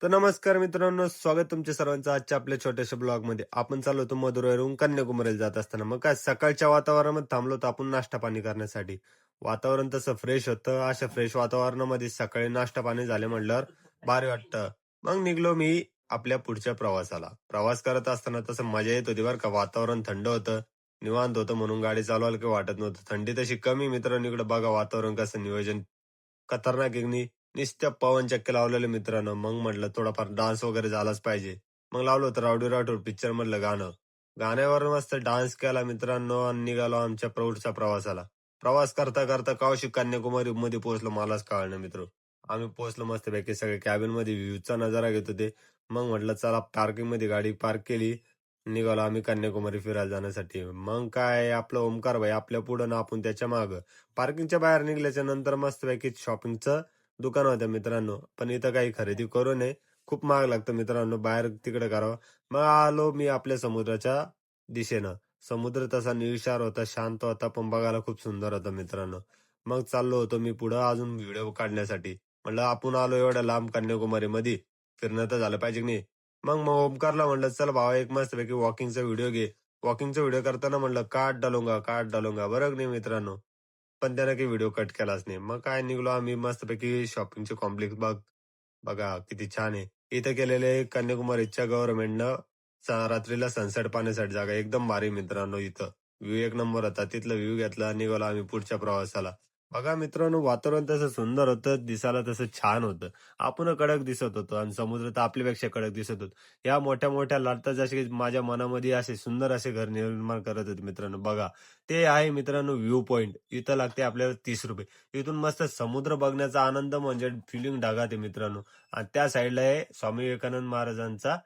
तर नमस्कार मित्रांनो, स्वागत तुमच्या सर्वांचं आजच्या आपल्या छोट्याशा ब्लॉग मध्ये. आपण चाललो होतो मदुराईवरून कन्याकुमारीला जात असताना मग काय सकाळच्या वातावरणामध्ये थांबलो होतो आपण नाश्ता पाणी करण्यासाठी. वातावरण तसं फ्रेश होतं. अशा फ्रेश वातावरणामध्ये सकाळी नाश्ता पाणी झाले म्हटल्यावर भारी वाटतं. मग निघलो मी आपल्या पुढच्या प्रवासाला. प्रवास करत असताना तसं मजा येत होती बरं का. वातावरण थंड होतं, निवांत होतं म्हणून गाडी चालवायला काही वाटत नव्हतं. थंडी तशी कमी. मित्रांनो इकडे बघा वातावरण कसं नियोजन खतरनाक आहे. नुसत्या पवन चक्की लावलेलं मित्रांनो. मग म्हटलं थोडाफार डान्स वगैरे झालाच पाहिजे. मग लावलं होतं रावडी राठोड पिक्चर मधलं गाणं. गाण्यावर मस्त डान्स केला मित्रांनो आणि निघालो आमच्या प्रौढच्या प्रवासाला. प्रवास करता करता कावशी कन्याकुमारी मध्ये पोहोचलो मलाच कळलं मित्र. आम्ही पोहोचलो मस्तपैकी सगळे कॅबिन मध्ये व्ह्यूचा नजारा घेत होते. मग म्हटलं चला पार्किंग मध्ये गाडी पार्क केली. निघालो आम्ही कन्याकुमारी फिरायला जाण्यासाठी. मग काय आपलं ओमकार भाई आपल्या पुढं ना आपण त्याच्या मागं. पार्किंगच्या बाहेर निघल्याच्या नंतर मस्तपैकी शॉपिंगचं दुकान होत्या मित्रांनो. पण इथं काही खरेदी करू नये. खूप महाग लागतं मित्रांनो. बाहेर तिकडे करावं. मग आलो मी आपल्या समुद्राच्या दिशेनं. समुद्र तसा निळशार होता, शांत होता, पण बघायला खूप सुंदर होता मित्रांनो. मग चाललो होतो मी पुढं अजून व्हिडिओ काढण्यासाठी. म्हटलं आपण आलो एवढ्या लांब कन्याकुमारीमध्ये, फिरणं तर झालं पाहिजे की नाही. मग ओमकारला म्हटलं चल भावा एक मस्तपैकी वॉकिंगचा व्हिडिओ घे. वॉकिंगचा व्हिडिओ करताना म्हटलं काट डालूंगा बरं की नाही मित्रांनो. पण त्यानं काही व्हिडिओ कट केलाच नाही. मग काय निघलो आम्ही मस्तपैकी शॉपिंगचे कॉम्प्लेक्स बघा किती छान आहे. इथं केलेले कन्याकुमारीच्या गव्हर्नमेंटनं रात्रीला सनसेट पाहण्यासाठी जागा एकदम भारी मित्रांनो इथं. व्ह्यू एक नंबर होता. तिथला व्ह्यू घेतला निघालो आम्ही पुढच्या प्रवासाला. बघा मित्रांनो वातावरण तसं सुंदर होतं, दिसायला तसं छान होतं. आपण कडक दिसत होतो आणि समुद्र तर आपल्यापेक्षा कडक दिसत होतो. या मोठ्या मोठ्या लाटा जसे माझ्या मनामध्ये असे सुंदर असे घर निर्माण करत होते मित्रांनो बघा. ते आहे मित्रांनो व्ह्यू पॉइंट. इथं लागते आपल्याला ₹30. इथून मस्त समुद्र बघण्याचा आनंद म्हणजे फिलिंग ढगात आहे मित्रांनो. आणि त्या साईडला आहे स्वामी विवेकानंद महाराजांचा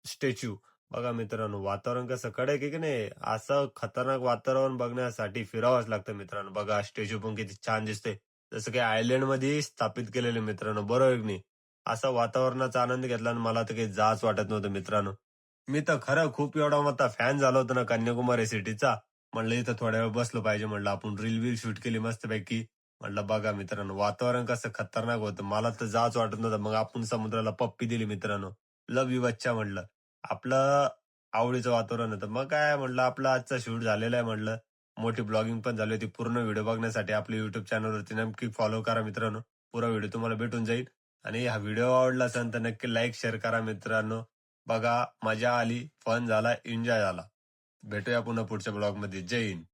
स्टॅच्यू. बघा मित्रांनो वातावरण कसं कडक आहे की नाही. असं खतरनाक वातावरण बघण्यासाठी फिरावंच लागतं मित्रांनो. बघा स्टॅच्यू पण किती छान दिसतोय. जसं काही आयलंड मध्ये स्थापित केलेले मित्रांनो बरोबर आहे की नाही. असा वातावरणाचा आनंद घेतला आणि मला तर काही जाच वाटत नव्हतं मित्रांनो. मी तर खरं खूप एवढा मोठा फॅन झालो होतो ना कन्याकुमारी सिटीचा. म्हणलं इथं थोड्या वेळ बसलो पाहिजे म्हणलं आपण रील वील शूट केली मस्तपैकी. म्हणलं बघा मित्रांनो वातावरण कसं खतरनाक होतं. मला तर जाच वाटत नव्हतं. मग आपण समुद्राला पप्पी दिली मित्रांनो. लव्ह यू बच्चा म्हणलं. आपलं आवडीचं वातावरण होतं. मग काय म्हणलं आपला आजचा शूट झालेला आहे म्हणलं. मोठी ब्लॉगिंग पण झाली होती. पूर्ण व्हिडिओ बघण्यासाठी आपल्या युट्यूब चॅनलवरती नक्की फॉलो करा मित्रांनो. पुरा व्हिडिओ तुम्हाला भेटून जाईल. आणि हा व्हिडिओ आवडला असेल तर नक्की लाईक शेअर करा मित्रांनो. बघा मजा आली, फन झाला, एन्जॉय झाला. भेटूया पुन्हा पुढच्या ब्लॉगमध्ये. जय हिंद.